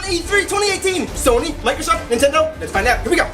E3 2018? Sony, Microsoft, Nintendo? Let's find out. Here we go.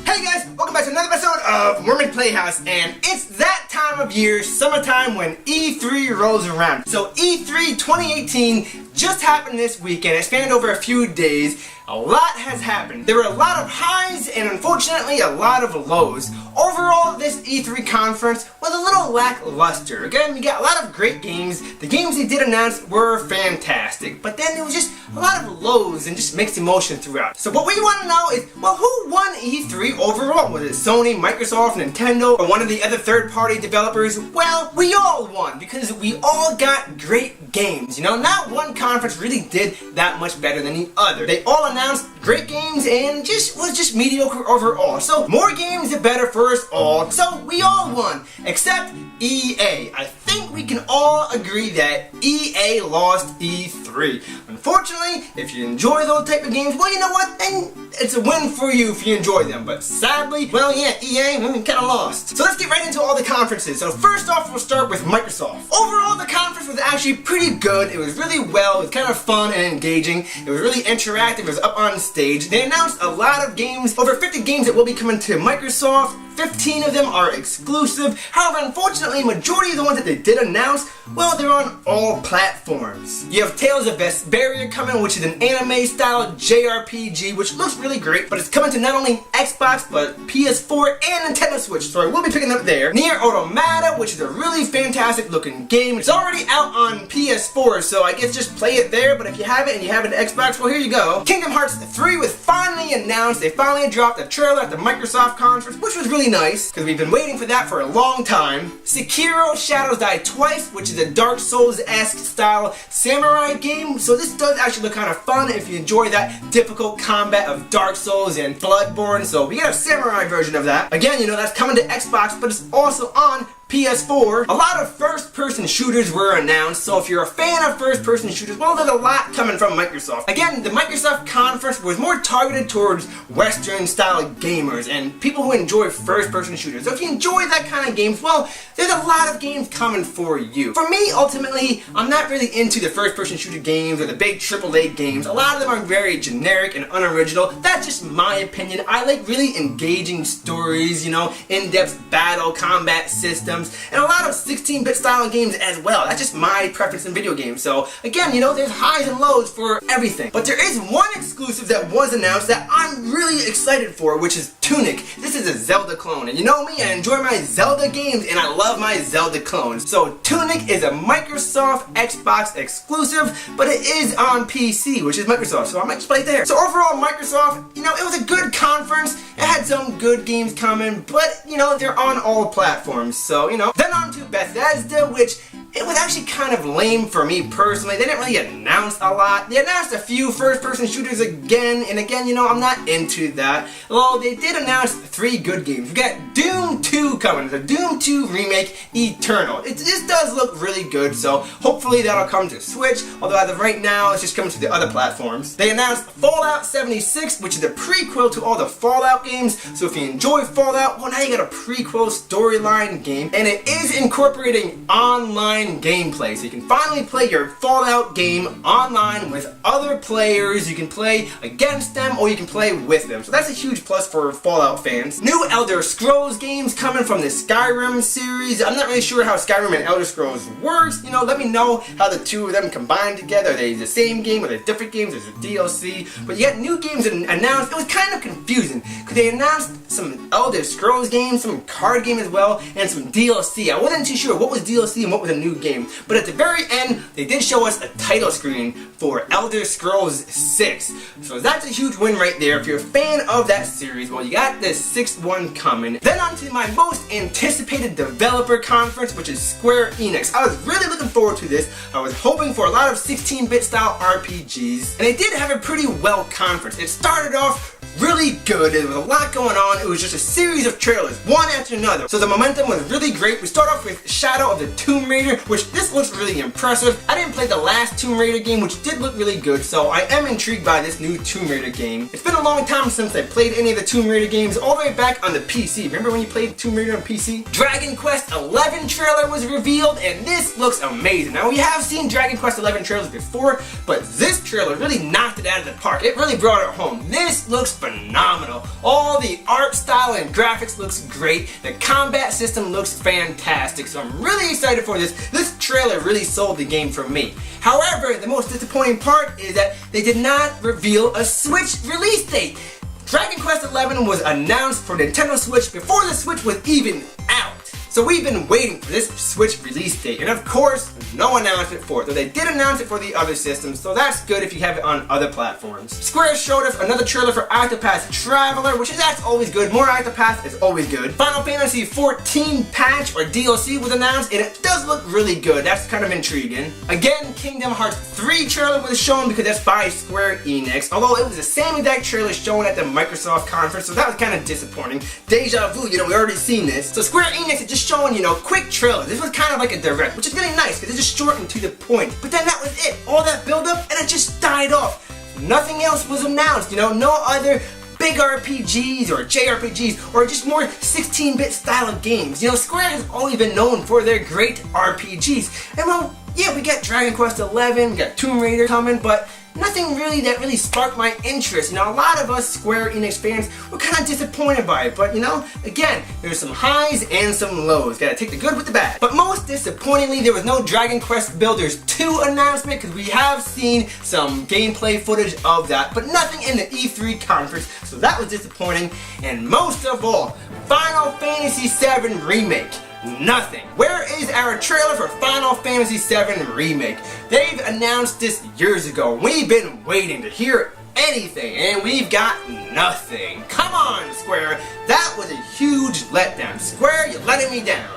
Hey guys, welcome back to another episode of Wormys Playhouse, and it's that time of year, summertime, when E3 rolls around. So E3 2018 just happened this weekend. It spanned over a few days. A lot has happened. There were a lot of highs and unfortunately a lot of lows. Overall, this E3 conference was a little lackluster. Again, we got a lot of great games. The games they did announce were fantastic, but then there was just a lot of lows and just mixed emotion throughout. So what we want to know is, well, who won E3 overall? Was it Sony, Microsoft, Nintendo, or one of the other third-party developers? Well, we all won because we all got great games. You know, not one conference really did that much better than the other. They all announced great games and was just mediocre overall. So more games the better for us all. So we all won, except EA. I think we can all agree that EA lost E3. Unfortunately, if you enjoy those type of games, well, you know what? Then it's a win for you if you enjoy them. But sadly, well, yeah, EA kind of lost. So let's get right into all the conferences. So first off, we'll start with Microsoft. Overall, the conference was actually pretty good. It was really well. It was kind of fun and engaging. It was really interactive. It was up on stage. They announced a lot of games, over 50 games that will be coming to Microsoft. 15 of them are exclusive. However, unfortunately, majority of the ones that they did announce, well, they're on all platforms. You have Tales of Vesperia coming, which is an anime-style JRPG, which looks really great, but it's coming to not only Xbox, but PS4 and Nintendo Switch, so I will be picking it up there. Nier Automata, which is a really fantastic-looking game. It's already out on PS4, so I guess just play it there, but if you have it and you have an Xbox, well, here you go. Kingdom Hearts 3 was finally announced. They finally dropped a trailer at the Microsoft conference, which was really nice, because we've been waiting for that for a long time. Sekiro Shadows Die Twice, which is a Dark Souls-esque style samurai game, so this does actually look kind of fun if you enjoy that difficult combat of Dark Souls and Bloodborne, so we got a samurai version of that. Again, you know, that's coming to Xbox, but it's also on PS4. A lot of first-person shooters were announced, so if you're a fan of first-person shooters, well, there's a lot coming from Microsoft. Again, the Microsoft conference was more targeted towards Western-style gamers and people who enjoy first-person shooters. So if you enjoy that kind of games, well, there's a lot of games coming for you. For me, ultimately, I'm not really into the first-person shooter games or the big AAA games. A lot of them are very generic and unoriginal. That's just my opinion. I like really engaging stories, you know, in-depth battle, combat systems, and a lot of 16-bit style games as well. That's just my preference in video games. So again, you know, there's highs and lows for everything. But there is one exclusive that was announced that I'm really excited for, which is Tunic. This is a Zelda clone, and you know me, I enjoy my Zelda games and I love my Zelda clones. So Tunic is a Microsoft Xbox exclusive, but it is on PC, which is Microsoft, so I might just play it there. So overall, Microsoft, you know, it was a good conference. It had some good games coming, but you know, they're on all platforms, so you know. Then on to Bethesda, which it was actually kind of lame for me personally. They didn't really announce a lot. They announced a few first-person shooters again, and again, you know, I'm not into that. Although they did announce 3 good games. We got Doom 2 coming, the Doom 2 remake, Eternal. This does look really good, so hopefully that'll come to Switch, although as of right now, it's just coming to the other platforms. They announced Fallout 76, which is a prequel to all the Fallout games, so if you enjoy Fallout, well, now you got a prequel storyline game, and it is incorporating online gameplay, so you can finally play your Fallout game online with other players. You can play against them or you can play with them, so that's a huge plus for Fallout fans. New Elder Scrolls games coming from the Skyrim series. I'm not really sure how Skyrim and Elder Scrolls works. You know, let me know how the two of them combine together. Are they the same game? Are they different games? There's a DLC, but you got new games announced. It was kind of confusing because they announced some Elder Scrolls games, some card game as well, and some DLC. I wasn't too sure what was DLC and what was a new game, but at the very end they did show us a title screen for Elder Scrolls 6, so that's a huge win right there. If you're a fan of that series, well, you got this 6th one coming. Then on to my most anticipated developer conference, which is Square Enix. I was really looking forward to this. I was hoping for a lot of 16-bit style RPGs, and they did have a pretty well conference. It started off really good. There was a lot going on. It was just a series of trailers, one after another. So the momentum was really great. We start off with Shadow of the Tomb Raider, which this looks really impressive. I didn't play the last Tomb Raider game, which did look really good, so I am intrigued by this new Tomb Raider game. It's been a long time since I played any of the Tomb Raider games, all the way back on the PC. Remember when you played Tomb Raider on PC? Dragon Quest XI trailer was revealed, and this looks amazing. Now, we have seen Dragon Quest XI trailers before, but this trailer really knocked it out of the park. It really brought it home. This looks phenomenal. All the art style and graphics looks great. The combat system looks fantastic, so I'm really excited for this. This trailer really sold the game for me. However, the most disappointing part is that they did not reveal a Switch release date. Dragon Quest XI was announced for Nintendo Switch before the Switch was even out. So we've been waiting for this Switch release date, and of course, no announcement for it. Though they did announce it for the other systems, so that's good if you have it on other platforms. Square showed us another trailer for Octopath Traveler, that's always good. More Octopath is always good. Final Fantasy 14 patch or DLC was announced, and it does look really good. That's kind of intriguing. Again, Kingdom Hearts 3 trailer was shown because that's by Square Enix, although it was the same exact trailer shown at the Microsoft conference, so that was kind of disappointing. Deja vu, we already seen this. So Square Enix is just showing, quick trailers. This was kind of like a direct, which is really nice because it's just short and to the point. But then that was it. All that build up and it just died off. Nothing else was announced, no other big RPGs or JRPGs or just more 16-bit style of games. Square has always been known for their great RPGs. And well, yeah, we got Dragon Quest XI, we got Tomb Raider coming, but nothing really that really sparked my interest. A lot of us Square Enix fans were kind of disappointed by it, but again, there's some highs and some lows. Gotta take the good with the bad. But most disappointingly, there was no Dragon Quest Builders 2 announcement because we have seen some gameplay footage of that, but nothing in the E3 conference, so that was disappointing. And most of all, Final Fantasy VII Remake. Nothing. Where is our trailer for Final Fantasy VII Remake? They've announced this years ago. We've been waiting to hear anything, and we've got nothing. Come on, Square. That was a huge letdown. Square, you're letting me down.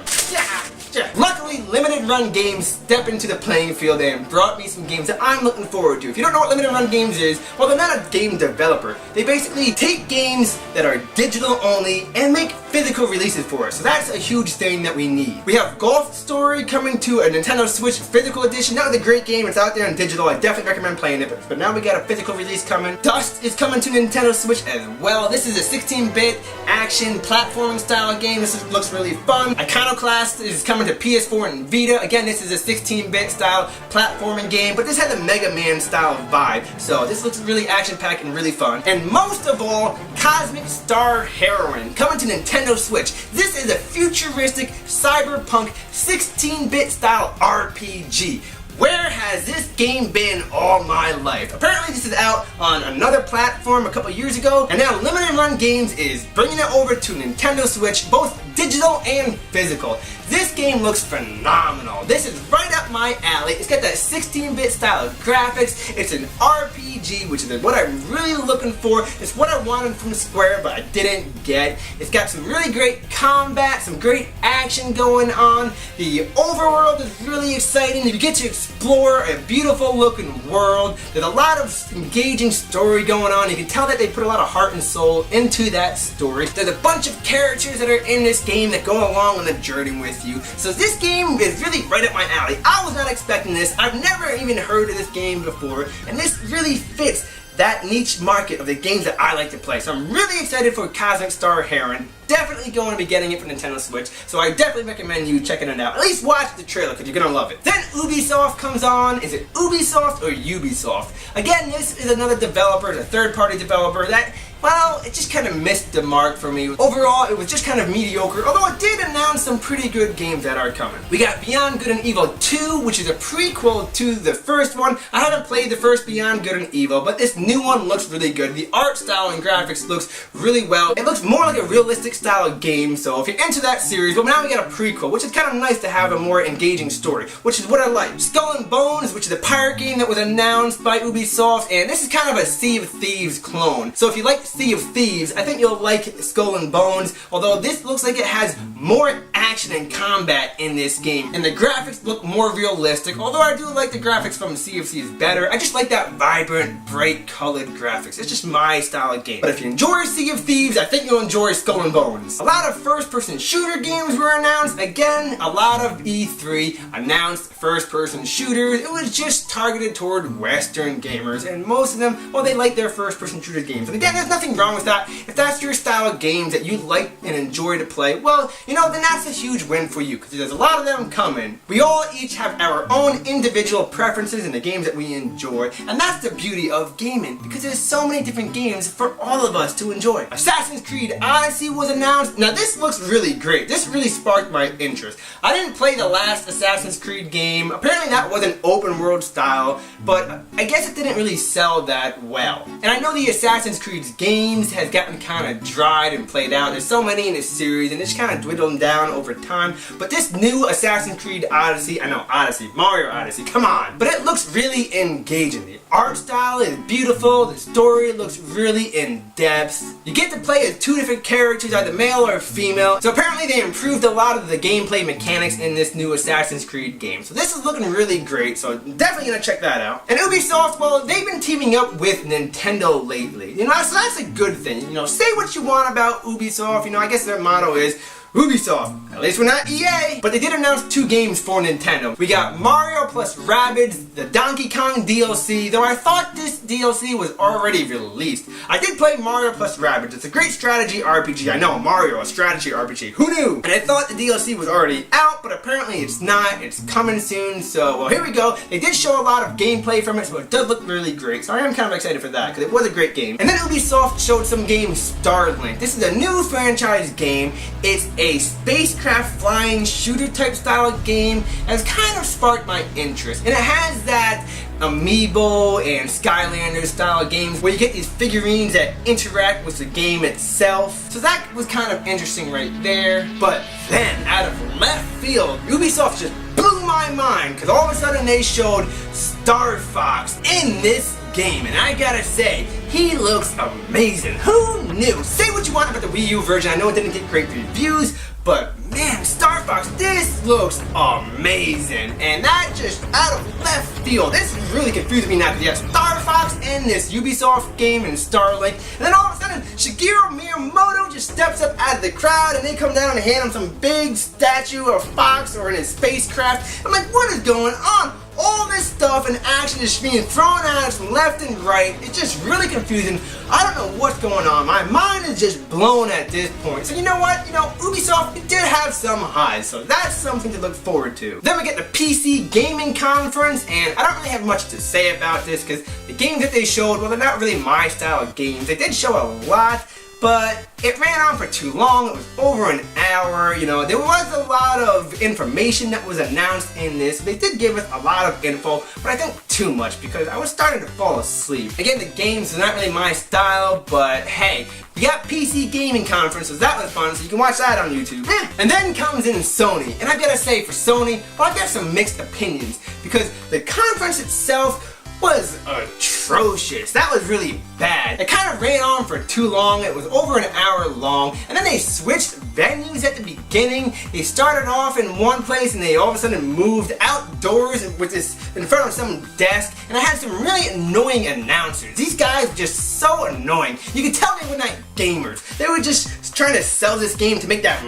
Luckily, limited run games step into the playing field and brought me some games that I'm looking forward to. If you don't know what limited run games is, well, they're not a game developer. They basically take games that are digital only and make physical releases for us. So that's a huge thing that we need. We have Golf Story coming to a Nintendo Switch physical edition. That was a great game. It's out there on digital. I definitely recommend playing it. But now we got a physical release coming. Dust is coming to Nintendo Switch as well. This is a 16-bit action platforming style game. Looks really fun. Iconoclast is coming to PS4 and Vita. Again, this is a 16-bit style platforming game, but this has a Mega Man style vibe. So this looks really action-packed and really fun. And most of all, Cosmic Star Heroine coming to Nintendo Switch. This is a futuristic cyberpunk 16-bit style RPG. Where has this game been all my life? Apparently this is out on another platform a couple years ago, and now Limited Run Games is bringing it over to Nintendo Switch, both digital and physical. This game looks phenomenal. This is right up my alley. It's got that 16-bit style of graphics. It's an RPG, which is what I'm really looking for. It's what I wanted from Square, but I didn't get. It's got some really great combat, some great action going on. The overworld is really exciting. You get to explore a beautiful looking world. There's a lot of engaging story going on. You can tell that they put a lot of heart and soul into that story. There's a bunch of characters that are in this game that go along on the journey with you. So this game is really right up my alley. I was not expecting this. I've never even heard of this game before, and this really fits that niche market of the games that I like to play. So I'm really excited for Cosmic Star Heroine. Definitely going to be getting it for Nintendo Switch, so I definitely recommend you checking it out. At least watch the trailer, because you're going to love it. Then Ubisoft comes on. Is it Ubisoft or Ubisoft? Again, this is another developer, a third-party developer that, well, it just kind of missed the mark for me. Overall, it was just kind of mediocre, although it did announce some pretty good games that are coming. We got Beyond Good and Evil 2, which is a prequel to the first one. I haven't played the first Beyond Good and Evil, but this new one looks really good. The art style and graphics looks really well. It looks more like a realistic style of game, so if you're into that series, well, now we got a prequel, which is kind of nice to have a more engaging story, which is what I like. Skull and Bones, which is a pirate game that was announced by Ubisoft, and this is kind of a Sea of Thieves clone. So if you like Sea of Thieves, I think you'll like Skull and Bones, although this looks like it has more action and combat in this game, and the graphics look more realistic, although I do like the graphics from Sea of Thieves better. I just like that vibrant, bright colored graphics. It's just my style of game. But if you enjoy Sea of Thieves, I think you'll enjoy Skull and Bones. A lot of first-person shooter games were announced. Again, a lot of E3 announced first-person shooters. It was just targeted toward Western gamers, and most of them, well, they like their first-person shooter games. And again, there's nothing wrong with that. If that's your style of games that you like and enjoy to play, well, you know, then that's a huge win for you, because there's a lot of them coming. We all each have our own individual preferences in the games that we enjoy, and that's the beauty of gaming, because there's so many different games for all of us to enjoy. Assassin's Creed Odyssey was announced. Now this looks really great. This really sparked my interest. I didn't play the last Assassin's Creed game. Apparently that was an open world style, but I guess it didn't really sell that well. And I know the Assassin's Creed games has gotten kind of dried and played out. There's so many in this series, and it's kind of dwindled down over time. But this new Assassin's Creed Odyssey, I know Odyssey, Mario Odyssey, come on. But it looks really engaging. The art style is beautiful. The story looks really in depth. You get to play as two different characters, either male or female. So apparently they improved a lot of the gameplay mechanics in this new Assassin's Creed game. So this is looking really great. So definitely gonna check that out. And Ubisoft, well, they've been teaming up with Nintendo lately. You know, so that's a good thing. You know, say what you want about Ubisoft. You know, I guess their motto is Ubisoft. At least we're not EA. But they did announce 2 games for Nintendo. We got Mario plus Rabbids, the Donkey Kong DLC, though I thought this DLC was already released. I did play Mario plus Rabbids. It's a great strategy RPG. I know, Mario, a strategy RPG. Who knew? And I thought the DLC was already out, but apparently it's not. It's coming soon, so well, here we go. They did show a lot of gameplay from it, so it does look really great. So I am kind of excited for that, because it was a great game. And then Ubisoft showed some game Starlink. This is a new franchise game. It's a spacecraft flying shooter type style of game, and it's kind of sparked my interest. And it has that Amiibo and Skylanders style of games where you get these figurines that interact with the game itself. So that was kind of interesting right there. But then, out of left field, Ubisoft just blew my mind, because all of a sudden they showed Star Fox in this game, and I gotta say, he looks amazing. Who knew? Say what you want about the Wii U version. I know it didn't get great reviews, but man, Star Fox, this looks amazing. And that just out of left field. This is really confusing me now, because you have Star Fox in this Ubisoft game and Starlink, and then all of a sudden Shigeru Miyamoto just steps up out of the crowd, and they come down and hand him some big statue of Fox or in his spacecraft. I'm like, what is going on? All this stuff and action is being thrown at us from left and right. It's just really confusing. I don't know what's going on. My mind is just blown at this point. So you know what? You know, Ubisoft did have some highs, so that's something to look forward to. Then we get the PC Gaming Conference, and I don't really have much to say about this, because the games that they showed, well, they're not really my style of games. They did show a lot, but it ran on for too long. It was over an hour. You know, there was a lot of information that was announced in this. They did give us a lot of info, but I think too much, because I was starting to fall asleep. Again, the games are not really my style, but hey, we got PC Gaming Conferences. That was fun, so you can watch that on YouTube. And then comes in Sony, and I gotta say, for Sony, well, I've got some mixed opinions, because the conference itself was atrocious. That was really bad. It kind of ran on for too long. It was over an hour long, and then they switched venues at the beginning. They started off in one place, and they all of a sudden moved outdoors with this in front of some desk, and I had some really annoying announcers. These guys were just so annoying. You could tell they were not gamers. They were just trying to sell this game to make that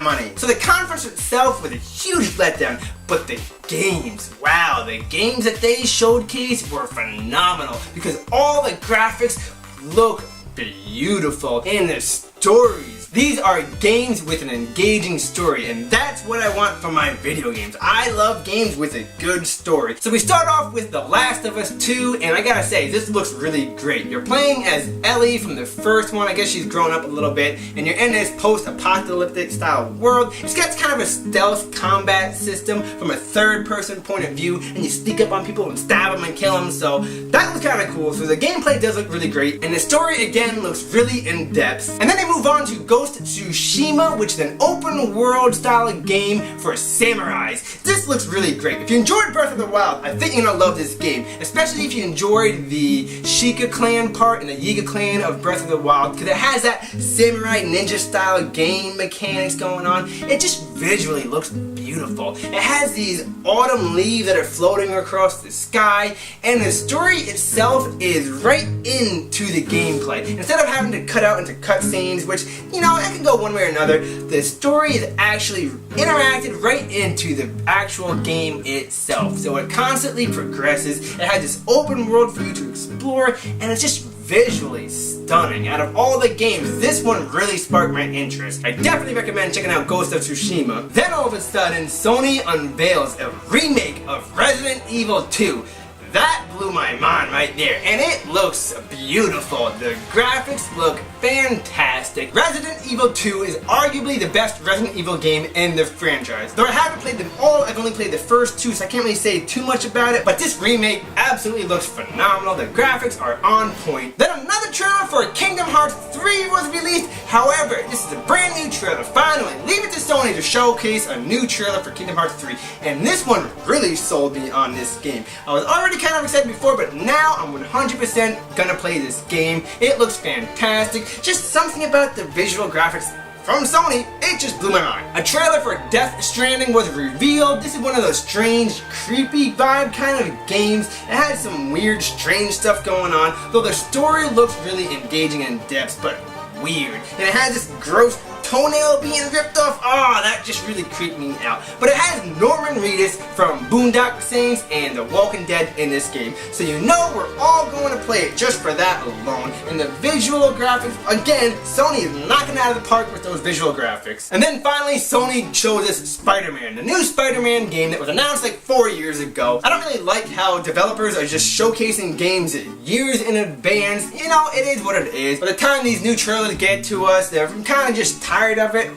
money. So the conference itself was a huge letdown, but the games, wow, the games that they showcased were phenomenal, because all the graphics look beautiful, and the stories. These are games with an engaging story, and that's what I want from my video games. I love games with a good story. So we start off with The Last of Us 2, and I gotta say, this looks really great. You're playing as Ellie from the first one. I guess she's grown up a little bit, and you're in this post-apocalyptic style world. It's got kind of a stealth combat system from a third-person point of view, and you sneak up on people and stab them and kill them, so that was kind of cool. So the gameplay does look really great, and the story, again, again looks really in-depth. And then they move on to Ghost of Tsushima, which is an open world style game for samurais. This looks really great. If you enjoyed Breath of the Wild, I think you're gonna love this game, especially if you enjoyed the Sheikah clan part and the Yiga clan of Breath of the Wild, because it has that samurai ninja style game mechanics going on. It just visually looks beautiful. It has these autumn leaves that are floating across the sky, and the story itself is right into the gameplay. Instead of having to cut out into cutscenes, which, you know, it can go one way or another, the story is actually interacted right into the actual game itself. So it constantly progresses. It has this open world for you to explore, and it's just visually stunning. Out of all the games, this one really sparked my interest. I definitely recommend checking out Ghost of Tsushima. Then all of a sudden, Sony unveils a remake of Resident Evil 2. That blew my mind right there, and it looks beautiful. The graphics look fantastic. Resident Evil 2 is arguably the best Resident Evil game in the franchise. Though I haven't played them all, I've only played the first two, so I can't really say too much about it, but this remake absolutely looks phenomenal. The graphics are on point. Then another trailer for Kingdom Hearts 3 was released. However, this is a brand new trailer. Finally, leave it to Sony to showcase a new trailer for Kingdom Hearts 3, and this one really sold me on this game. I was already kind of excited before, but now I'm 100% gonna play this game. It looks fantastic. Just something about the visual graphics from Sony, it just blew my mind. A trailer for Death Stranding was revealed. This is one of those strange, creepy vibe kind of games. It had some weird, strange stuff going on, though the story looks really engaging and in-depth, but weird. And it has this gross toenail being ripped off. Oh, that just really creeped me out. But it has Norman Reedus from Boondock Saints and The Walking Dead in this game. So you know we're all going to play it just for that alone. And the visual graphics, again, Sony is knocking it out of the park with those visual graphics. And then finally, Sony shows us Spider-Man, the new Spider-Man game that was announced like 4 years ago. I don't really like how developers are just showcasing games years in advance. You know, it is what it is. By the time these new trailers get to us, they're kind of just tired of it.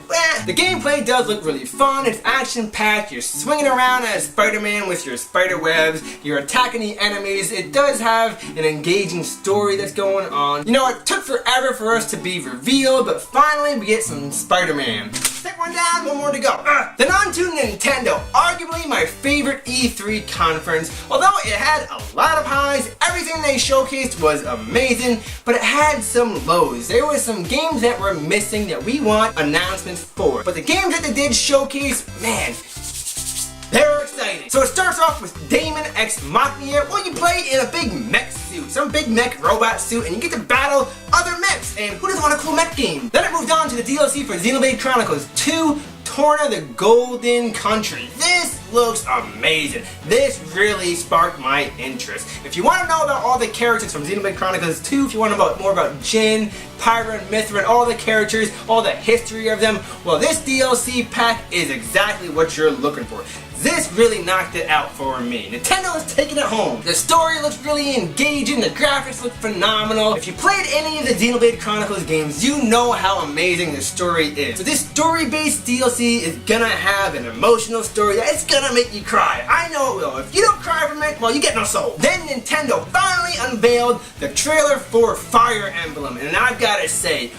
The gameplay does look really fun. It's action-packed. You're swinging around as Spider-Man with your spider webs. You're attacking the enemies. It does have an engaging story that's going on. You know, it took forever for us to be revealed, but finally we get some Spider-Man. Take one down, one more to go. Then on to Nintendo, arguably my favorite E3 conference. Although it had a lot of highs, everything they showcased was amazing, but it had some lows. There were some games that were missing that we want announcements for. But the games that they did showcase, man, they were exciting. So it starts off with Daemon X Machina. Well, you play in a big mech suit, some big mech robot suit, and you get to battle other mechs. And who doesn't want a cool mech game? Then it moved on to the DLC for Xenoblade Chronicles 2, Torna the Golden Country. This looks amazing. This really sparked my interest. If you want to know about all the characters from Xenoblade Chronicles 2, if you want to know more about Jin, Pyra, and Mithra, all the characters, all the history of them, well, this DLC pack is exactly what you're looking for. This really knocked it out for me. Nintendo is taking it home. The story looks really engaging, the graphics look phenomenal. If you played any of the Xenoblade Chronicles games, you know how amazing the story is. So this story-based DLC is gonna have an emotional story that's gonna make you cry. I know it will. If you don't cry from it, well, you get no soul. Then Nintendo finally unveiled the trailer for Fire Emblem, and I've gotta say,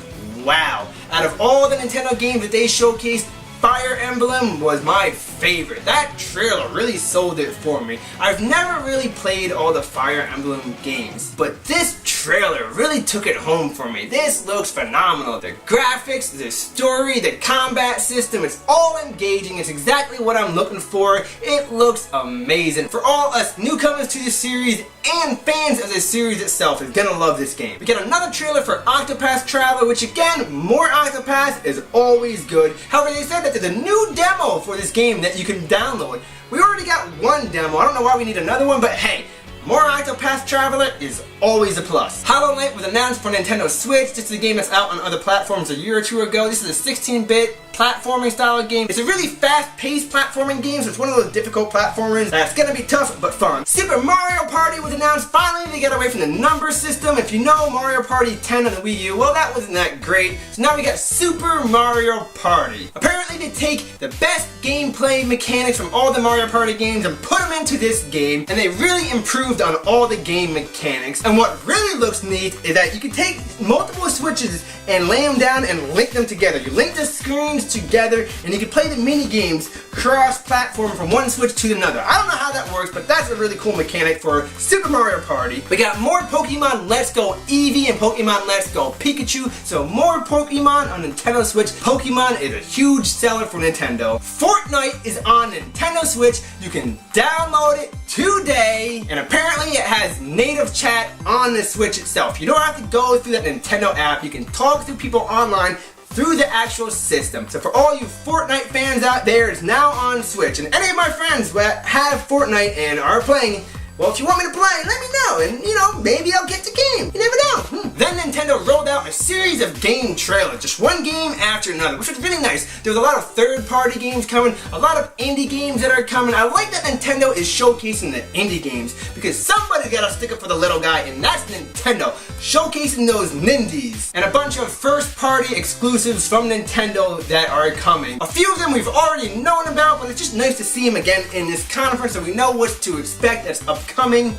wow. Out of all the Nintendo games that they showcased, Fire Emblem was my favorite. That trailer really sold it for me. I've never really played all the Fire Emblem games, but this trailer really took it home for me. This looks phenomenal. The graphics, the story, the combat system, it's all engaging. It's exactly what I'm looking for. It looks amazing. For all us newcomers to the series and fans of the series itself is gonna love this game. We get another trailer for Octopath Traveler, which again, more Octopath is always good. However, they said that there's a new demo for this game that you can download. We already got one demo. I don't know why we need another one, but hey, more Octopath Traveler is always a plus. Hollow Knight was announced for Nintendo Switch. This is a game that's out on other platforms a year or two ago. This is a 16-bit platforming style of game. It's a really fast-paced platforming game, so it's one of those difficult platformers that's gonna be tough but fun. Super Mario Party was announced. Finally, they got away from the number system. If you know Mario Party 10 on the Wii U, well, that wasn't that great. So now we got Super Mario Party. Apparently, they take the best gameplay mechanics from all the Mario Party games and put them into this game, and they really improved on all the game mechanics. And what really looks neat is that you can take multiple switches and lay them down and link them together. You link the screens together and you can play the mini games cross-platform from one switch to another. I don't know how that works, but that's a really cool mechanic for Super Mario Party. We got more Pokemon Let's Go Eevee and Pokemon Let's Go Pikachu, so more Pokemon on Nintendo Switch. Pokemon is a huge seller for Nintendo. Fortnite is on Nintendo Switch. You can download it today, and apparently it has native chat on the Switch itself. You don't have to go through that Nintendo app. You can talk to people online through the actual system. So for all you Fortnite fans out there, it's now on Switch. And any of my friends that have Fortnite and are playing, well, if you want me to play, let me know, and you know, maybe I'll get the game. You never know. Then Nintendo rolled out a series of game trailers, just one game after another, which was really nice. There was a lot of third-party games coming, a lot of indie games that are coming. I like that Nintendo is showcasing the indie games, because somebody's got to stick up for the little guy, and that's Nintendo, showcasing those nindies. And a bunch of first-party exclusives from Nintendo that are coming. A few of them we've already known about, but it's just nice to see them again in this conference so we know what to expect that's upcoming.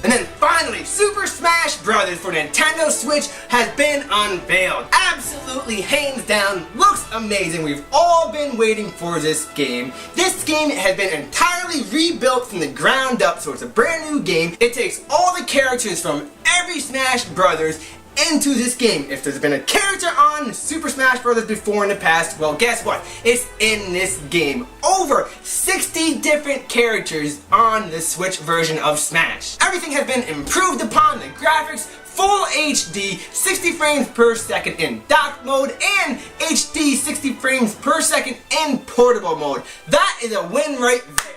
And then finally, Super Smash Bros. For Nintendo Switch has been unveiled. Absolutely, hands down, looks amazing. We've all been waiting for this game. This game has been entirely rebuilt from the ground up, so it's a brand new game. It takes all the characters from every Smash Brothers into this game. If there's been a character on Super Smash Bros. Before in the past, well, guess what? It's in this game. Over 60 different characters on the Switch version of Smash. Everything has been improved upon. The graphics, full HD, 60 frames per second in dock mode, and HD 60 frames per second in portable mode. That is a win right there.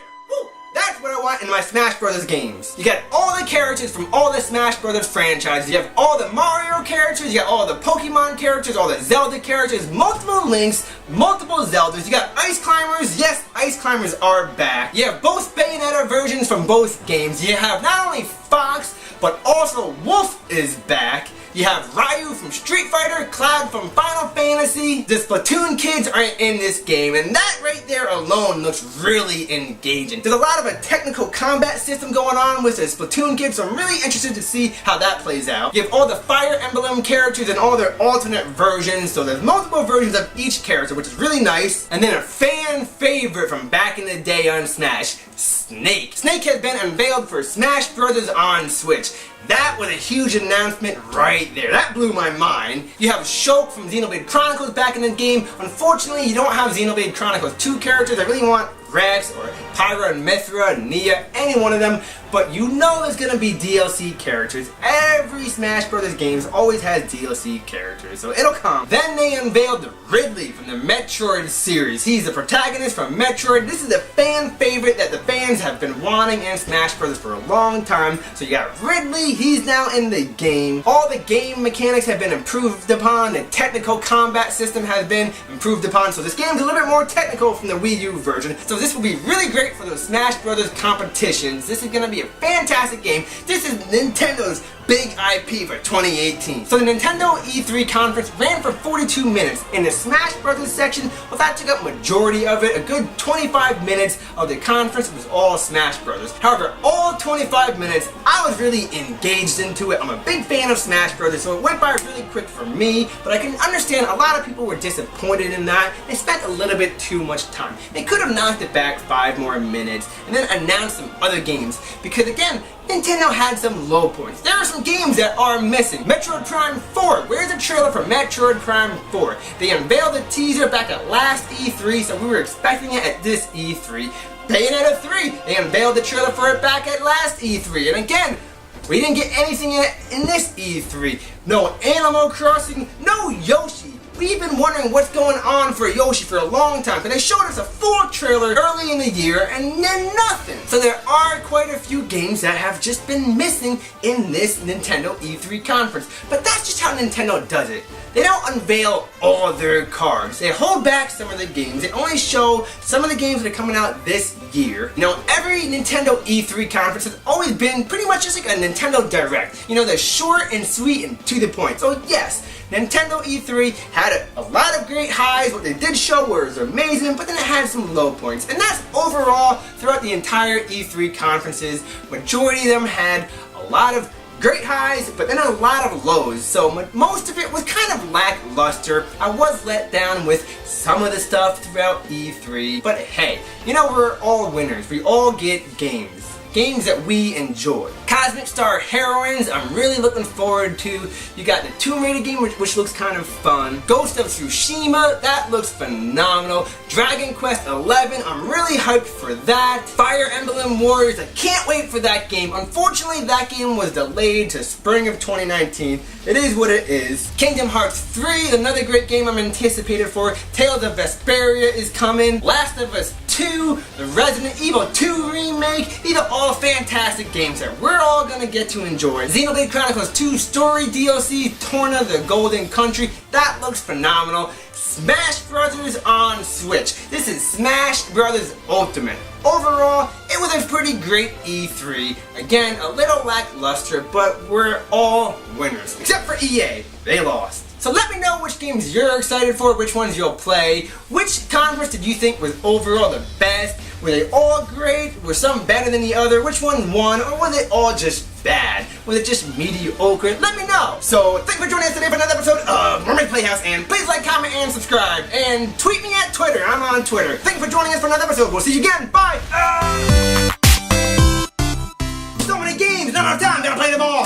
That's what I want in my Smash Brothers games. You got all the characters from all the Smash Brothers franchises. You have all the Mario characters, you got all the Pokemon characters, all the Zelda characters, multiple Links, multiple Zeldas. You got Ice Climbers. Yes, Ice Climbers are back. You have both Bayonetta versions from both games. You have not only Fox, but also Wolf is back. You have Ryu from Street Fighter, Cloud from Final Fantasy. The Splatoon kids are in this game, and that right there alone looks really engaging. There's a lot of a technical combat system going on with the Splatoon kids, so I'm really interested to see how that plays out. You have all the Fire Emblem characters and all their alternate versions, so there's multiple versions of each character, which is really nice. And then a fan favorite from back in the day on Smash, Snake. Snake has been unveiled for Smash Bros. On Switch. That was a huge announcement right there. That blew my mind. You have Shulk from Xenoblade Chronicles back in the game. Unfortunately, you don't have Xenoblade Chronicles 2 characters. I really want Rex or Pyra and Mithra, Nia, any one of them, but you know there's gonna be DLC characters. Every Smash Bros. Games always has DLC characters, so it'll come. Then they unveiled Ridley from the Metroid series. He's the protagonist from Metroid. This is a fan favorite that the fans have been wanting in Smash Bros. For a long time. So you got Ridley, he's now in the game. All the game mechanics have been improved upon. The technical combat system has been improved upon. So this game's a little bit more technical from the Wii U version. So this will be really great for those Smash Brothers competitions. This is going to be a fantastic game. This is Nintendo's big IP for 2018. So the Nintendo E3 conference ran for 42 minutes. In the Smash Brothers section, well, that took up majority of it. A good 25 minutes of the conference was all Smash Brothers. However, all 25 minutes, I was really engaged into it. I'm a big fan of Smash Brothers, so it went by really quick for me, but I can understand a lot of people were disappointed in that. They spent a little bit too much time. They could have knocked it back 5 more minutes and then announced some other games, because again, Nintendo had some low points. There are some games that are missing. Metroid Prime 4. Where's the trailer for Metroid Prime 4? They unveiled the teaser back at last E3, so we were expecting it at this E3. Bayonetta 3. They unveiled the trailer for it back at last E3. And again, we didn't get anything in this E3. No Animal Crossing, no Yoshi. we've been wondering what's going on for Yoshi for a long time, because they showed us a full trailer early in the year and then nothing. So there are quite a few games that have just been missing in this Nintendo E3 conference. But that's just how Nintendo does it. They don't unveil all their cards. They hold back some of the games. They only show some of the games that are coming out this year. You know, every Nintendo E3 conference has always been pretty much just like a Nintendo Direct. You know, they're short and sweet and to the point. So yes, Nintendo E3 had a lot of great highs. What they did show was amazing, but then it had some low points. And that's overall throughout the entire E3 conferences. Majority of them had a lot of great highs, but then a lot of lows, so most of it was kind of lackluster. I was let down with some of the stuff throughout E3, but hey, you know, we're all winners. We all get games that we enjoy. Cosmic Star Heroines, I'm really looking forward to. You got the Tomb Raider game, which looks kind of fun. Ghost of Tsushima, that looks phenomenal. Dragon Quest XI, I'm really hyped for that. Fire Emblem Warriors, I can't wait for that game. Unfortunately, that game was delayed to spring of 2019. It is what it is. Kingdom Hearts 3 is another great game I'm anticipated for. Tales of Vesperia is coming. Last of Us 2, the Resident Evil 2 remake. These are all fantastic games that we're all gonna get to enjoy. Xenoblade Chronicles 2 story DLC, Torna the Golden Country, that looks phenomenal. Smash Brothers on Switch. This is Smash Brothers Ultimate. Overall, it was a pretty great E3. Again, a little lackluster, but we're all winners. Except for EA, they lost. So let me know which games you're excited for, which ones you'll play. Which conference did you think was overall the best? Were they all great? Were some better than the other? Which one won? Or were they all just bad? Was it just mediocre? Let me know. So thanks for joining us today for another episode of Wormys Playhouse. And please like, comment, and subscribe. And tweet me at Twitter. I'm on Twitter. Thanks for joining us for another episode. We'll see you again. Bye. So many games, not enough time. Gotta play them all.